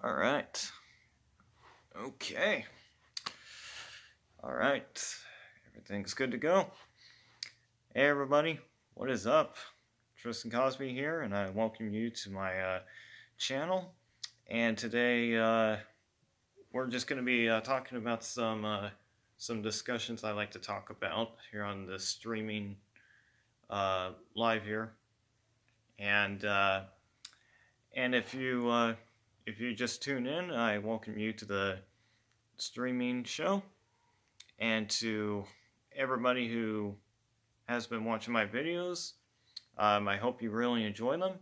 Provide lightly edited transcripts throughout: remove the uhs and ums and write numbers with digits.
All right. Okay. All right. Everything's good to go. Hey, everybody. What is up? Tristen Cosby here, and I welcome you to my channel. And today we're just going to be talking about some discussions I like to talk about here on the streaming live here. And if you just tune in, I welcome you to the streaming show, and to everybody who has been watching my videos. I hope you really enjoy them,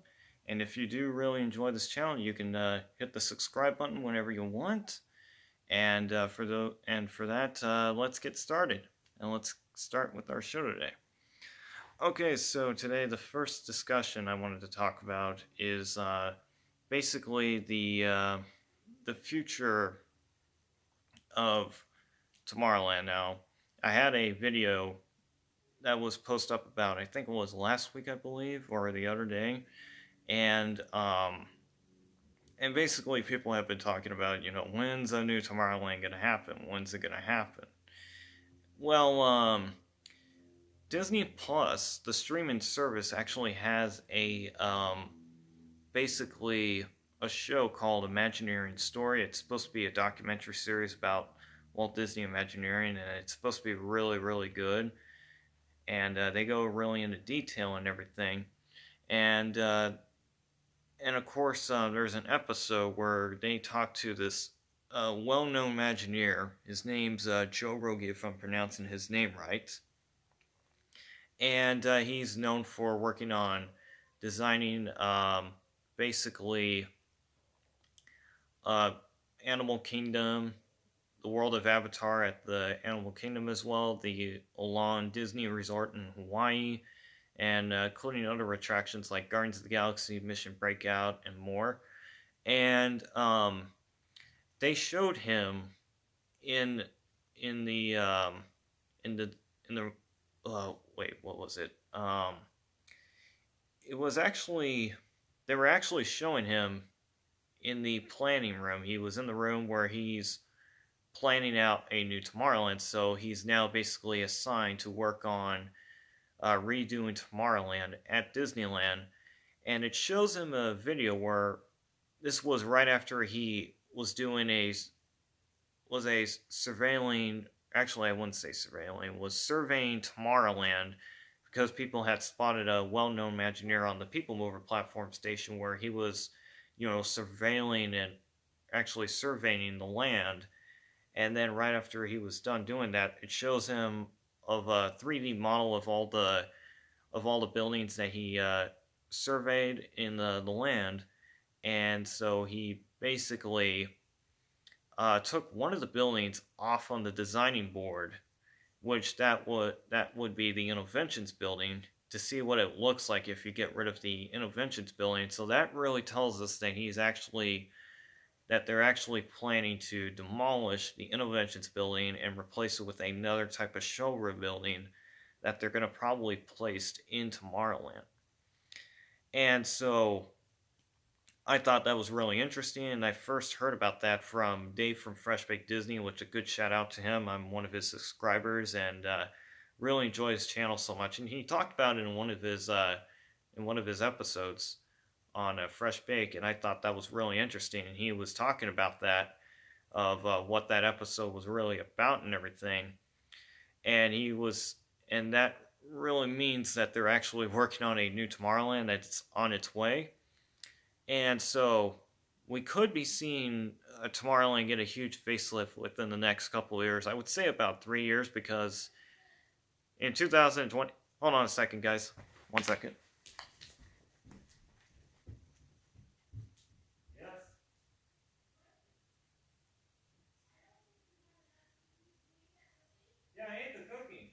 and if you do really enjoy this channel, you can hit the subscribe button whenever you want. And for that, let's get started, and let's start with our show today. Okay, so today the first discussion I wanted to talk about is basically the future of Tomorrowland. Now, I had a video that was posted up about, I think it was last week, I believe, or the other day, and basically people have been talking about, when's a new Tomorrowland gonna happen? When's it gonna happen? Well, Disney Plus, the streaming service, actually has a basically a show called Imagineering Story. It's supposed to be a documentary series about Walt Disney Imagineering, and it's supposed to be really, really good. And they go really into detail and everything. And of course, there's an episode where they talk to this well-known Imagineer. His name's Joe Rogie, if I'm pronouncing his name right. And he's known for working on designing basically Animal Kingdom, the world of Avatar at the Animal Kingdom as well, the Aulon Disney Resort in Hawaii, and including other attractions like Guardians of the Galaxy, Mission Breakout, and more. And they showed him in the wait, what was it? It was actually, they were actually showing him in the planning room. He was in the room where he's planning out a new Tomorrowland, so he's now basically assigned to work on redoing Tomorrowland at Disneyland. And it shows him a video where this was right after he was doing surveilling, actually I wouldn't say surveilling, was surveying Tomorrowland, because people had spotted a well-known Imagineer on the People Mover platform station where he was, surveilling and actually surveying the land. And then right after he was done doing that, it shows him of a 3D model of all the buildings that he surveyed in the land. And so he basically took one of the buildings off on the designing board, which that would be the Innovations building, to see what it looks like if you get rid of the Innovations building. So that really tells us that they're actually planning to demolish the Innovations building and replace it with another type of showroom building that they're going to probably place in Tomorrowland. And so I thought that was really interesting, and I first heard about that from Dave from Fresh Baked Disney, which a good shout out to him. I'm one of his subscribers, and really enjoy his channel so much. And he talked about it in one of his episodes on Fresh Bake, and I thought that was really interesting. And he was talking about that, of what that episode was really about and everything. And that really means that they're actually working on a new Tomorrowland that's on its way. And so we could be seeing Tomorrowland get a huge facelift within the next couple of years. I would say about 3 years, because in 2020... Hold on a second, guys. 1 second. Yes? Yeah, I ate the cookie.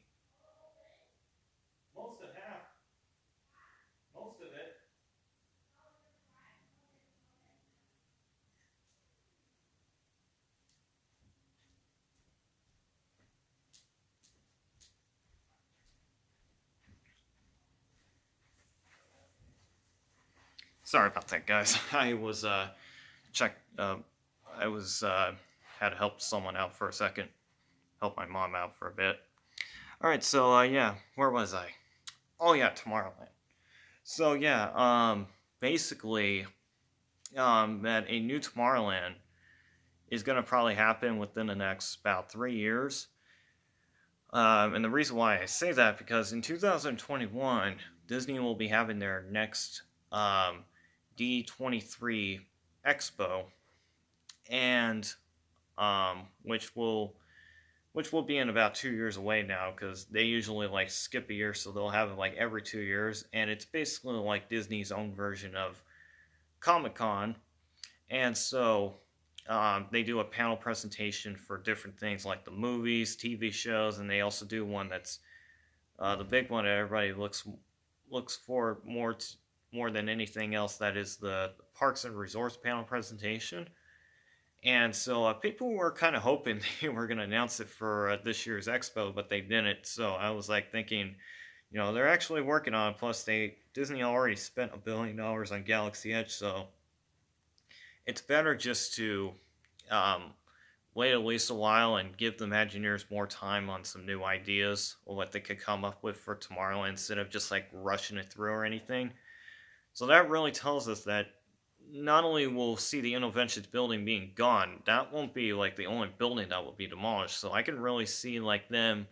Most of half. Most of it. Sorry about that, guys. I was I was had to help someone out for a second, help my mom out for a bit. All right, so yeah, where was I? Oh yeah, Tomorrowland. So yeah, basically, that a new Tomorrowland is going to probably happen within the next about 3 years. And the reason why I say that because in 2021, Disney will be having their next D23 Expo, and which will be in about 2 years away now because they usually like skip a year, so they'll have it like every 2 years, and it's basically like Disney's own version of Comic Con, and so they do a panel presentation for different things like the movies, TV shows, and they also do one that's the big one that everybody looks for more than anything else. That is the Parks and Resorts panel presentation. And so people were kind of hoping they were going to announce it for this year's expo, but they didn't. So I was like thinking, they're actually working on it. Plus, Disney already spent $1 billion on Galaxy Edge, so it's better just to um, wait at least a while and give the Imagineers more time on some new ideas or what they could come up with for Tomorrowland instead of just like rushing it through or anything. So that really tells us that not only will see the Innoventions building being gone, that won't be like the only building that will be demolished. So I can really see like them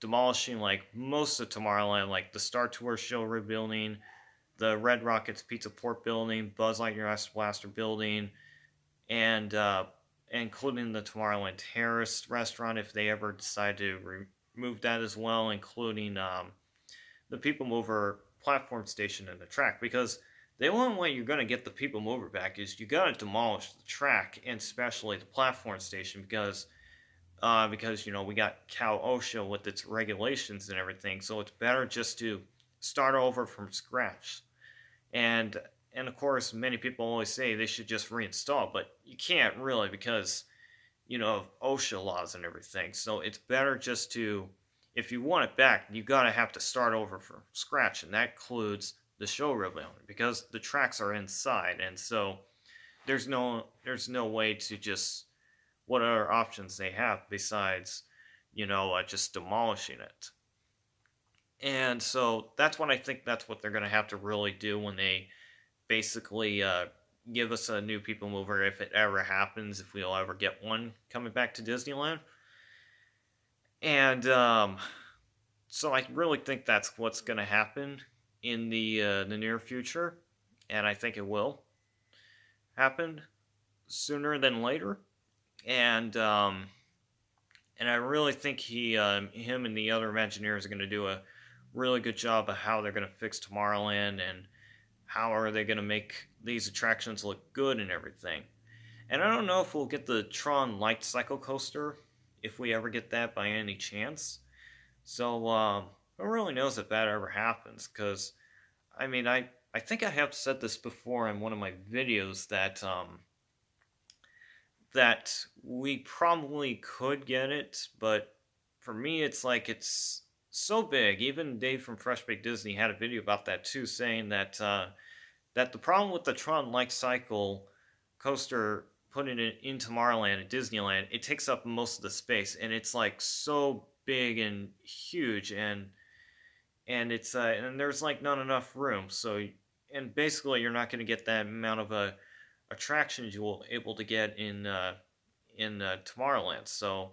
demolishing like most of Tomorrowland, like the Star Tours show rebuilding, the Red Rockets Pizza Port building, Buzz Lightyear Ice Blaster building, and including the Tomorrowland Terrace restaurant if they ever decide to remove that as well, including the People Mover platform station and the track, because the only way you're going to get the People Mover back is you got to demolish the track and especially the platform station because we got Cal OSHA with its regulations and everything, so it's better just to start over from scratch. And and of course, many people always say they should just reinstall, but you can't really because of OSHA laws and everything. So it's better just to, if you want it back, you gotta have to start over from scratch, and that includes the show rebuilding because the tracks are inside, and so there's no way to just what other options they have besides just demolishing it. And so that's what I think that's what they're gonna have to really do when they basically give us a new People Mover if it ever happens, if we'll ever get one coming back to Disneyland. And so I really think that's what's going to happen in the near future, and I think it will happen sooner than later. And and I really think him and the other Imagineers are going to do a really good job of how they're going to fix Tomorrowland and how are they going to make these attractions look good and everything. And I don't know if we'll get the Tron Light Cycle Coaster, if we ever get that by any chance. So, who really knows if that ever happens, because, I think I have said this before in one of my videos that we probably could get it, but for me it's like it's so big. Even Dave from Fresh Baked Disney had a video about that too, saying that the problem with the Tron Light Cycle coaster putting it in Tomorrowland at Disneyland, it takes up most of the space, and it's like so big and huge, and it's and there's like not enough room. So and basically you're not going to get that amount of attractions you will able to get in Tomorrowland. So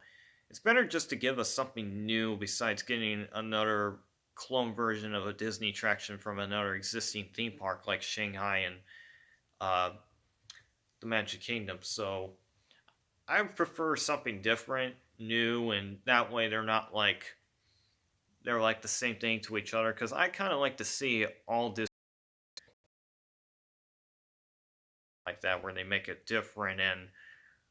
it's better just to give us something new besides getting another clone version of a Disney attraction from another existing theme park like Shanghai and uh, the Magic Kingdom. So I prefer something different, new, and that way they're like the same thing to each other. Because I kind of like to see all Disney like that, where they make it different and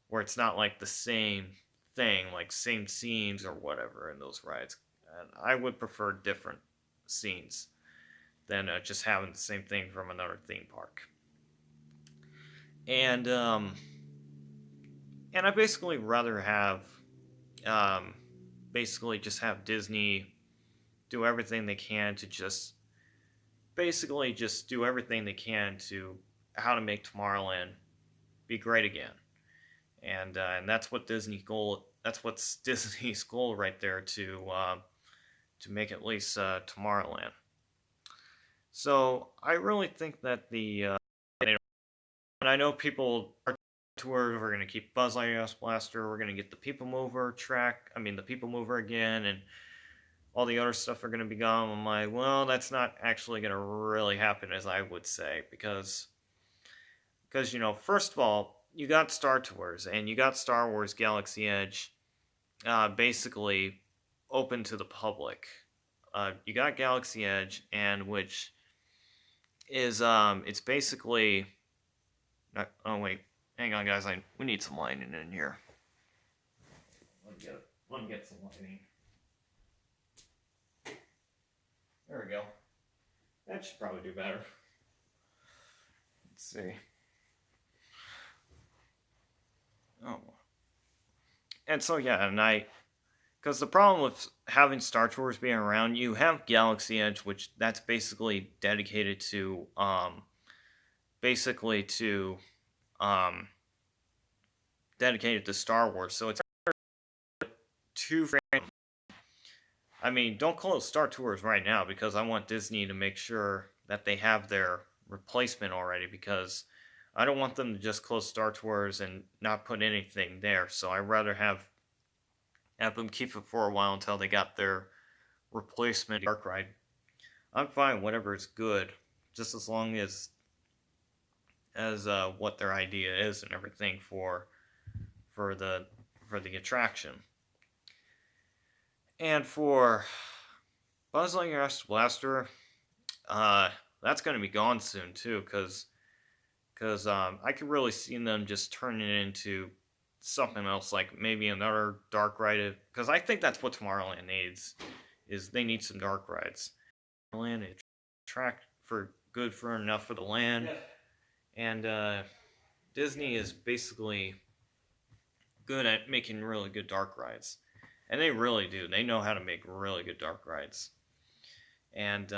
where it's not like the same thing, like same scenes or whatever in those rides. And I would prefer different scenes than just having the same thing from another theme park. And I basically rather have basically just have Disney do everything they can to just basically just do everything they can to how to make Tomorrowland be great again. and that's what Disney's goal. That's what's Disney's goal right there to make at least Tomorrowland. So I really think that and I know people are tours. We're gonna keep Buzz Lightyear's Blaster. We're gonna get the People Mover track. I mean the People Mover again, and all the other stuff are gonna be gone. I'm like, well, that's not actually gonna really happen, as I would say, because first of all, you got Star Tours and you got Star Wars Galaxy Edge, basically open to the public. You got Galaxy Edge, and which is it's basically. Oh wait, hang on, guys. We need some lighting in here. Let me get some lighting. There we go. That should probably do better. Let's see. Oh. And so yeah, because the problem with having Star Tours being around, you have Galaxy Edge, which that's basically dedicated to dedicated to Star Wars. So it's two. I mean, don't close Star Tours right now because I want Disney to make sure that they have their replacement already, because I don't want them to just close Star Tours and not put anything there. So I'd rather have them keep it for a while until they got their replacement dark ride. I'm fine, whatever is good, just as long as what their idea is and everything for the attraction. And for Buzz Lightyear's Blaster, that's going to be gone soon too, because I could really see them just turning it into something else, like maybe another dark ride. Because I think that's what Tomorrowland needs, is they need some dark rides. Tomorrowland is track for good for enough for the land, and Disney is basically good at making really good dark rides. And they really do. They know how to make really good dark rides. And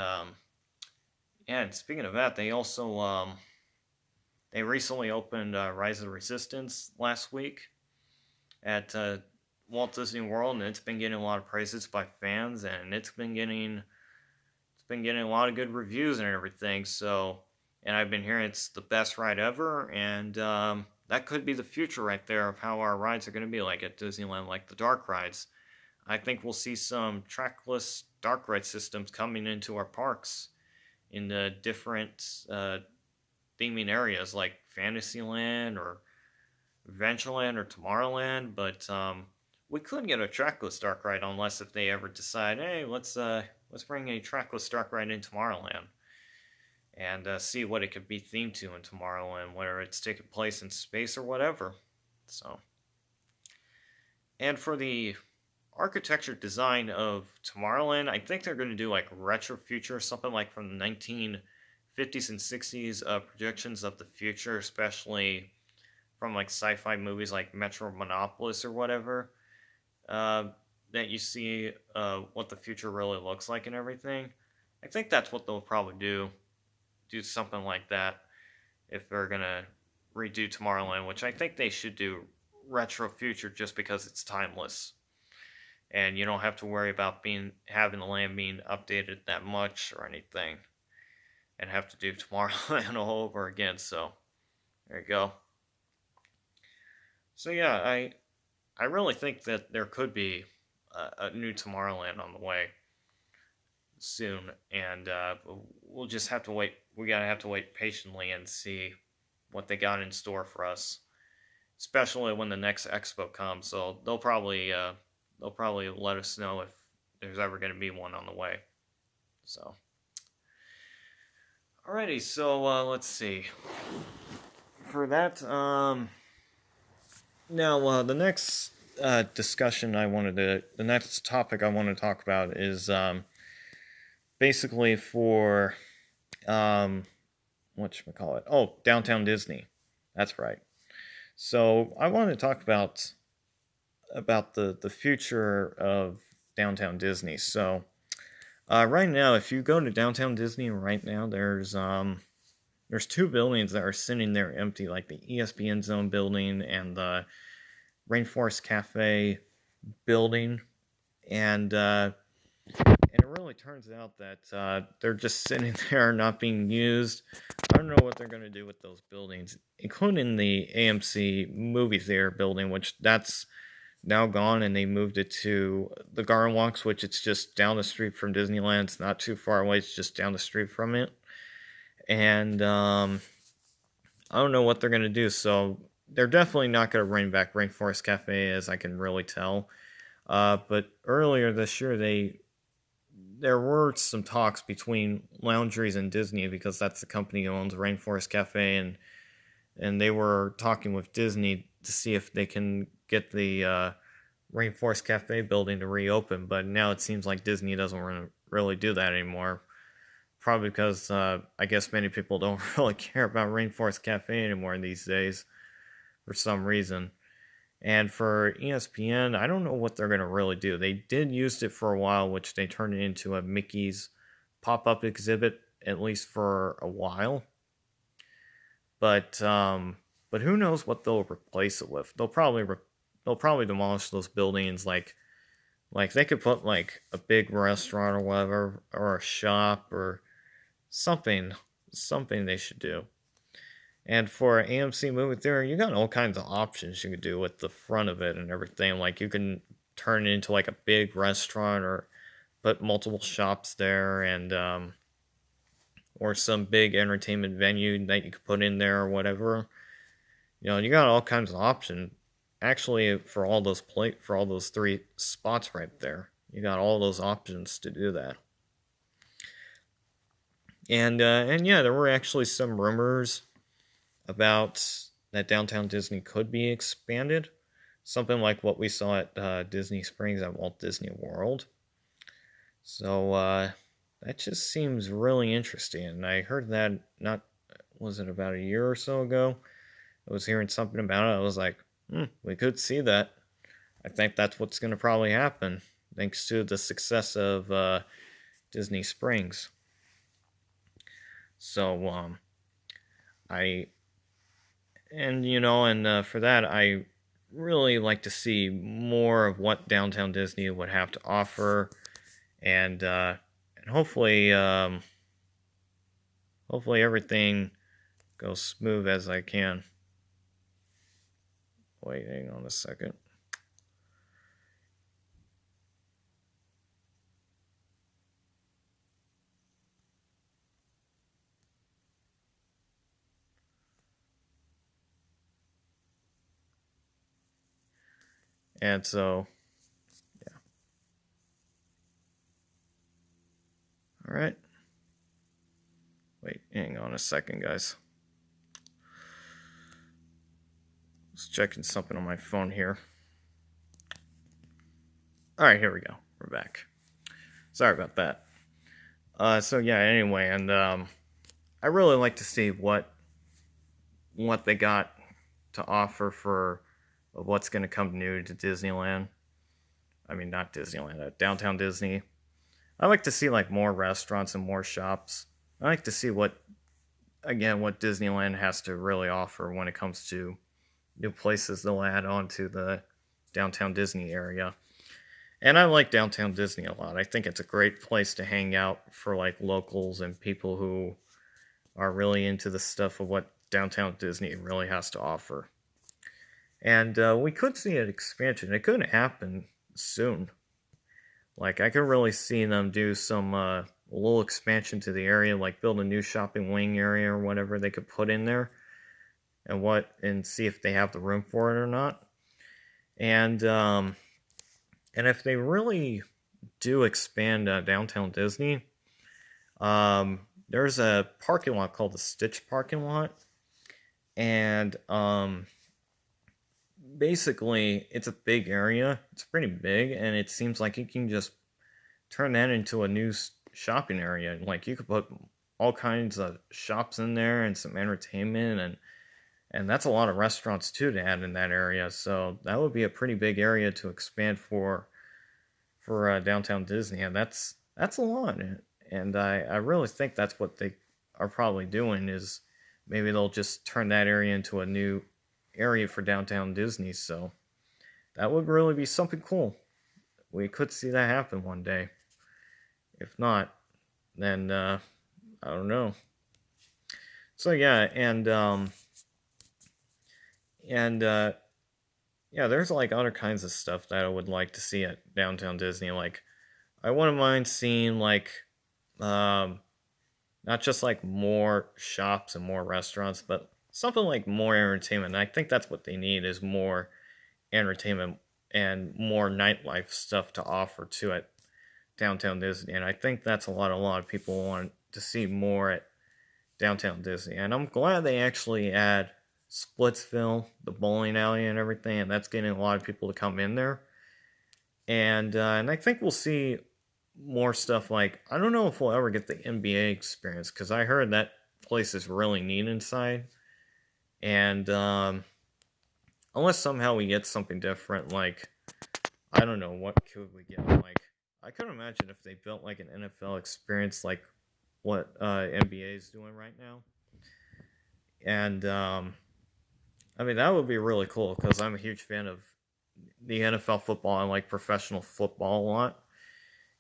speaking of that, they also they recently opened Rise of the Resistance last week at Walt Disney World, and it's been getting a lot of praises by fans, and it's been getting a lot of good reviews and everything. So, and I've been hearing it's the best ride ever, and that could be the future right there of how our rides are going to be like at Disneyland, like the dark rides. I think we'll see some trackless dark ride systems coming into our parks in the different theming areas like Fantasyland or Adventureland or Tomorrowland, but we couldn't get a trackless dark ride unless if they ever decide, hey, let's bring a trackless dark ride in Tomorrowland and see what it could be themed to in Tomorrowland, whether it's taking place in space or whatever. So, and for the architecture design of Tomorrowland, I think they're going to do like retro future, something like from the 1950s and 60s projections of the future, especially from like sci-fi movies like Metro Monopolis or whatever, that you see what the future really looks like and everything. I think that's what they'll probably do something like that if they're going to redo Tomorrowland, which I think they should do retro future just because it's timeless. And you don't have to worry about having the land being updated that much or anything, and have to do Tomorrowland all over again. So there you go. So yeah, I really think that there could be a new Tomorrowland on the way soon, and we'll just have to wait. We gotta have to wait patiently and see what they got in store for us, especially when the next expo comes. So they'll probably let us know if there's ever going to be one on the way. So, alrighty, so let's see. For that, now the next the next topic I want to talk about is basically for whatchamacallit? Oh, Downtown Disney. That's right. So I want to talk about the future of Downtown Disney. So right now, if you go to Downtown Disney right now, there's two buildings that are sitting there empty, like the ESPN Zone building and the Rainforest Cafe building, and it really turns out that they're just sitting there not being used. I don't know what they're going to do with those buildings, including the AMC movie theater building, which that's now gone, and they moved it to the Garden Walks, which it's just down the street from Disneyland. It's not too far away. It's just down the street from it. And I don't know what they're going to do. So they're definitely not going to bring back Rainforest Cafe, as I can really tell. But earlier this year, there were some talks between Loungeries and Disney, because that's the company who owns Rainforest Cafe, and they were talking with Disney to see if they can get the Rainforest Cafe building to reopen. But now it seems like Disney doesn't really do that anymore. Probably because I guess many people don't really care about Rainforest Cafe anymore these days for some reason. And for ESPN, I don't know what they're going to really do. They did use it for a while, which they turned it into a Mickey's pop-up exhibit, at least for a while. But who knows what they'll replace it with? They'll probably demolish those buildings. Like they could put like a big restaurant or whatever, or a shop or something they should do. And for AMC movie theater, you got all kinds of options you could do with the front of it and everything. Like you can turn it into like a big restaurant, or put multiple shops there, and or some big entertainment venue that you could put in there or whatever. You know, you got all kinds of options. Actually, for all those three spots right there, you got all those options to do that. And yeah, there were actually some rumors about that Downtown Disney could be expanded, something like what we saw at Disney Springs at Walt Disney World. So that just seems really interesting. And I heard that, was it about a year or so ago? I was hearing something about it. I was like, we could see that. I think that's what's going to probably happen, thanks to the success of Disney Springs. So for that, I really like to see more of what Downtown Disney would have to offer, and hopefully everything goes smooth as I can. Wait, hang on a second. And so, yeah. All right. Wait, hang on a second, guys. Just checking something on my phone here. All right, here we go. We're back. Sorry about that. So yeah, anyway, and I really like to see what they got to offer for what's going to come new to Disneyland. I mean, not Disneyland, Downtown Disney. I like to see like more restaurants and more shops. I like to see what Disneyland has to really offer when it comes to new places they'll add on to the Downtown Disney area. And I like Downtown Disney a lot. I think it's a great place to hang out for like locals and people who are really into the stuff of what Downtown Disney really has to offer. And we could see an expansion. It could happen soon. Like, I could really see them do some little expansion to the area, like build a new shopping wing area or whatever they could put in there, and see if they have the room for it or not. And if they really do expand Downtown Disney, there's a parking lot called the Stitch parking lot, and basically it's a big area. It's pretty big, and it seems like you can just turn that into a new shopping area. Like, you could put all kinds of shops in there and some entertainment, and that's a lot of restaurants too to add in that area. So that would be a pretty big area to expand for Downtown Disney, and that's a lot. And I really think that's what they are probably doing, is maybe they'll just turn that area into a new area for Downtown Disney. So That would really be something cool. We could see that happen one day. If not, then I don't know. So yeah, and yeah, there's like other kinds of stuff that I would like to see at Downtown Disney. Like I wouldn't mind seeing like um, not just like more shops and more restaurants, but something like more entertainment. And I think that's what they need is more entertainment and more nightlife stuff to offer to at Downtown Disney. And I think that's what a lot of people want to see more at Downtown Disney. And I'm glad they actually add Splitsville, the bowling alley, and everything. And that's getting a lot of people to come in there. And I think we'll see more stuff like I don't know if we'll ever get the NBA experience because I heard that place is really neat inside. And unless somehow we get something different, like I don't know what could we get. Like I could imagine if they built like an NFL experience like what NBA is doing right now. And I mean that would be really cool because I'm a huge fan of the NFL football and like professional football a lot.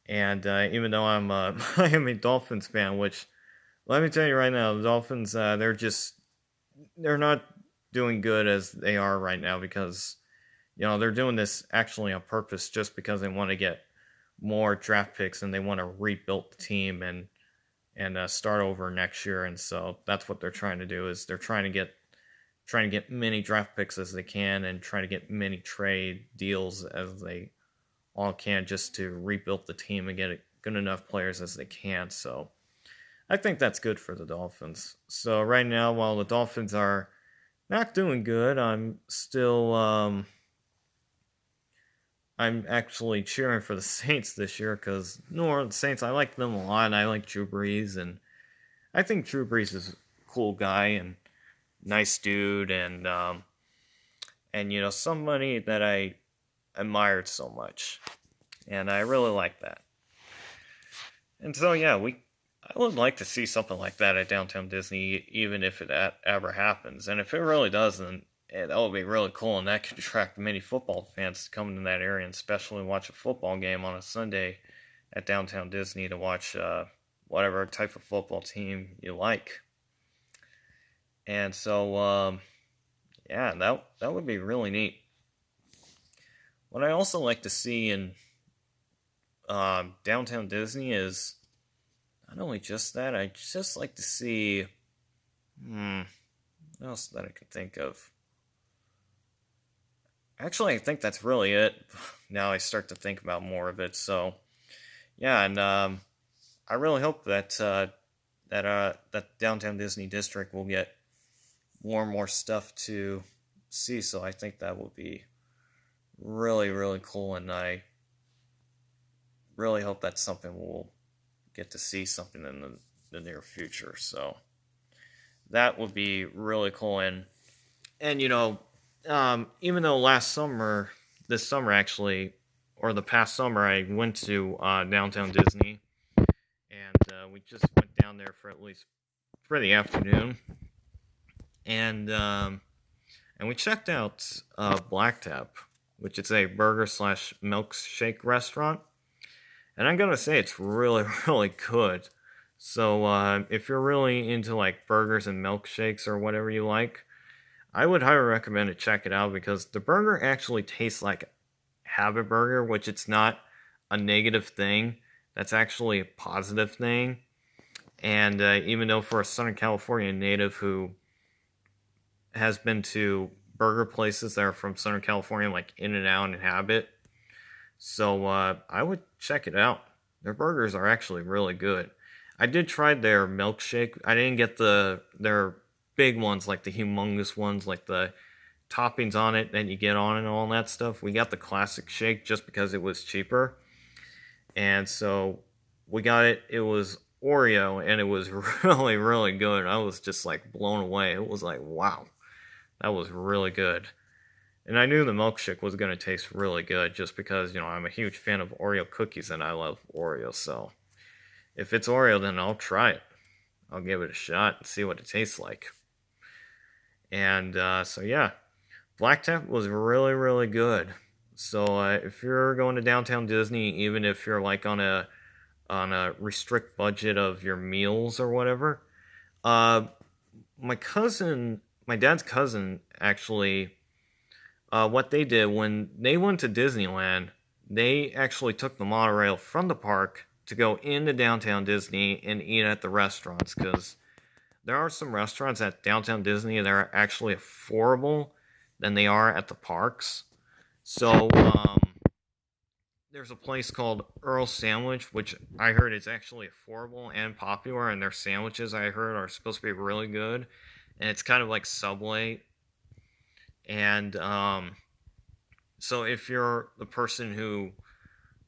And even though I'm a Miami Dolphins fan, which let me tell you right now, the Dolphins they're not doing good as they are right now because they're doing this actually on purpose just because they want to get more draft picks and they want to rebuild the team and start over next year. And so that's what they're trying to do is they're trying to get many draft picks as they can and trying to get many trade deals as they all can just to rebuild the team and get good enough players as they can. So I think that's good for the Dolphins. So right now, while the Dolphins are not doing good, I'm actually cheering for the Saints this year because New Orleans Saints, I like them a lot. I like Drew Brees, and I think Drew Brees is a cool guy and nice dude, and somebody that I admired so much, and I really like that. And so yeah, I would like to see something like that at Downtown Disney, even if it ever happens. And if it really does, then that would be really cool, and that could attract many football fans to come to that area, and especially watch a football game on a Sunday at Downtown Disney to watch whatever type of football team you like. And so, yeah, that would be really neat. What I also like to see in Downtown Disney is not only just that, I just like to see, what else that I could think of? Actually, I think that's really it. Now I start to think about more of it. So, yeah, and I really hope that Downtown Disney District will get more and more stuff to see. So I think that will be really, really cool, and I really hope that's something we'll get to see something in the near future. So that would be really cool, and even though this summer actually, or the past summer, I went to Downtown Disney, and we just went down there for at least for the afternoon, and we checked out Black Tap, which is a burger slash milkshake restaurant, and I'm gonna say it's really really good. So if you're really into like burgers and milkshakes or whatever you like, I would highly recommend to check it out because the burger actually tastes like Habit Burger, which it's not a negative thing. That's actually a positive thing. And even though for a Southern California native who has been to burger places that are from Southern California, like In-N-Out and Habit, so I would check it out. Their burgers are actually really good. I did try their milkshake. I didn't get their big ones, like the humongous ones, like the toppings on it that you get on and all that stuff. We got the classic shake just because it was cheaper. And so we got it. It was Oreo, and it was really, really good. I was just like blown away. It was like, wow, that was really good. And I knew the milkshake was going to taste really good just because, I'm a huge fan of Oreo cookies and I love Oreo. So if it's Oreo, then I'll try it. I'll give it a shot and see what it tastes like. And so yeah, Black Tap was really, really good. So if you're going to downtown Disney, even if you're like on a restrict budget of your meals or whatever, uh, my cousin, my dad's cousin, actually, what they did when they went to Disneyland, they actually took the monorail from the park to go into downtown Disney and eat at the restaurants because there are some restaurants at downtown Disney that are actually affordable than they are at the parks. So there's a place called Earl's Sandwich, which I heard is actually affordable and popular, and their sandwiches I heard are supposed to be really good, and it's kind of like Subway. And so if you're the person who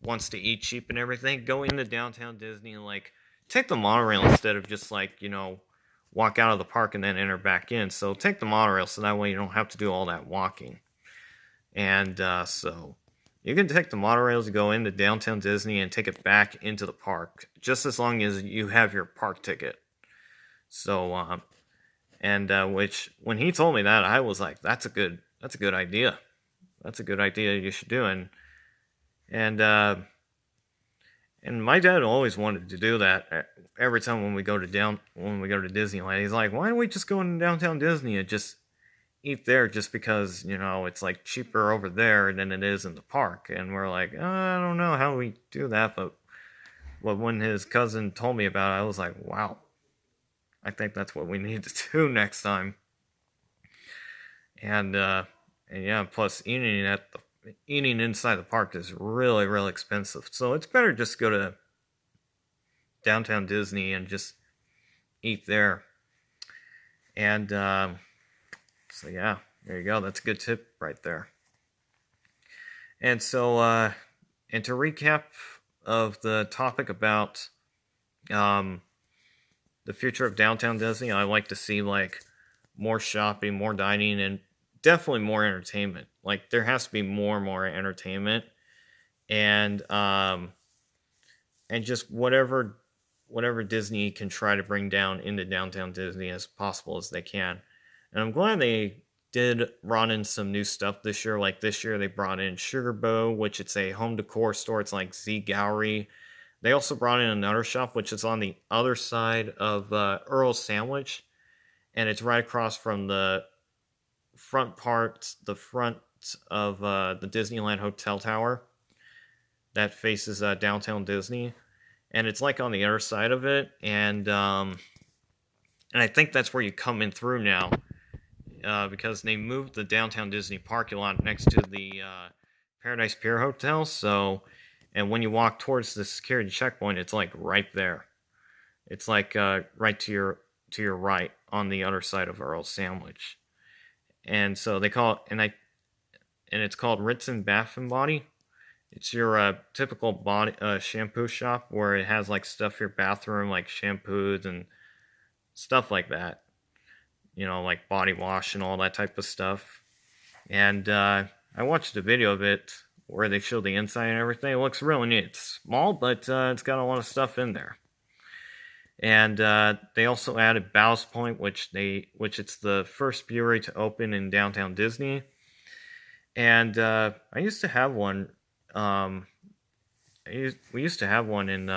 wants to eat cheap and everything, go into downtown Disney and like take the monorail instead of just like walk out of the park and then enter back in. So take the monorail so that way you don't have to do all that walking. And so you can take the monorail to go into downtown Disney and take it back into the park, just as long as you have your park ticket. So which when he told me that, I was like, that's a good idea. That's a good idea. You should do. And and my dad always wanted to do that. Every time when we go to Disneyland, he's like, "Why don't we just go into downtown Disney and just eat there? Just because it's like cheaper over there than it is in the park." And we're like, I don't know how we do that, but when his cousin told me about it, I was like, "Wow, I think that's what we need to do next time." And yeah, plus eating inside the park is really, really expensive. So it's better just go to downtown Disney and just eat there. And so yeah, there you go. That's a good tip right there. And so, and to recap of the topic about um, the future of downtown Disney, I like to see like more shopping, more dining, and definitely more entertainment. Like there has to be more and more entertainment, and and just whatever Disney can try to bring down into downtown Disney as possible as they can. And I'm glad they did brought in some new stuff this year. Like this year they brought in Sugar Bow, which it's a home decor store. It's like Z Gallery. They also brought in another shop which is on the other side of Earl's Sandwich, and it's right across from the front of the Disneyland Hotel Tower that faces downtown Disney, and it's like on the other side of it, and I think that's where you come in through now, because they moved the downtown Disney parking lot next to the Paradise Pier Hotel. So, and when you walk towards the security checkpoint, it's like right there. It's like right to your right on the other side of Earl's Sandwich, and so they call it, and it's called Ritz and Bath and Body. It's your typical body shampoo shop where it has like stuff for your bathroom, like shampoos and stuff like that. Like body wash and all that type of stuff. And I watched a video of it where they showed the inside and everything. It looks really neat. It's small, but it's got a lot of stuff in there. And they also added Ballast Point, which it's the first brewery to open in downtown Disney. And I used to have one. We used to have one in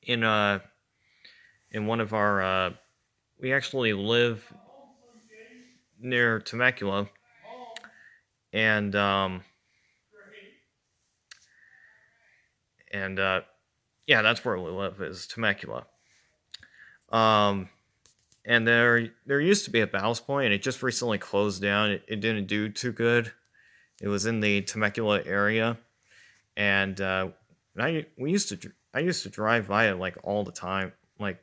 in one of our. We actually live near Temecula, and yeah, that's where we live, is Temecula. Um, and there used to be a Ballast Point, and it just recently closed down. It didn't do too good. It was in the Temecula area, and I used to drive by it like all the time. Like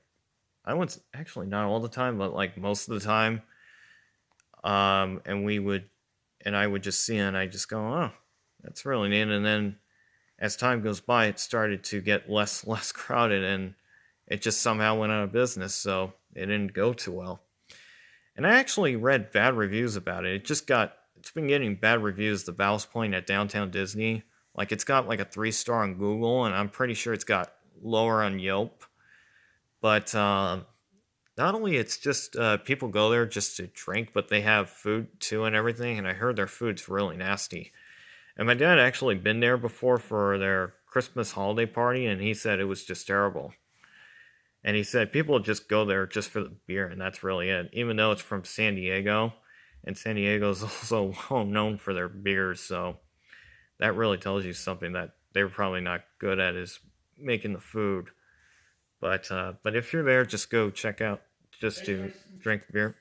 I was actually not all the time, but like most of the time. And I would just see it, and I just go, oh, that's really neat. And then as time goes by, it started to get less crowded, and it just somehow went out of business. So it didn't go too well. And I actually read bad reviews about it. It's been getting bad reviews. The Ballast Point at Downtown Disney, like it's got like a 3-star on Google, and I'm pretty sure it's got lower on Yelp. But not only it's just people go there just to drink, but they have food too and everything. And I heard their food's really nasty. And my dad actually been there before for their Christmas holiday party, and he said it was just terrible. And he said people just go there just for the beer, and that's really it. Even though it's from San Diego, and San Diego is also well known for their beers, so that really tells you something that they were probably not good at is making the food. But if you're there, just go check out just to drink beer.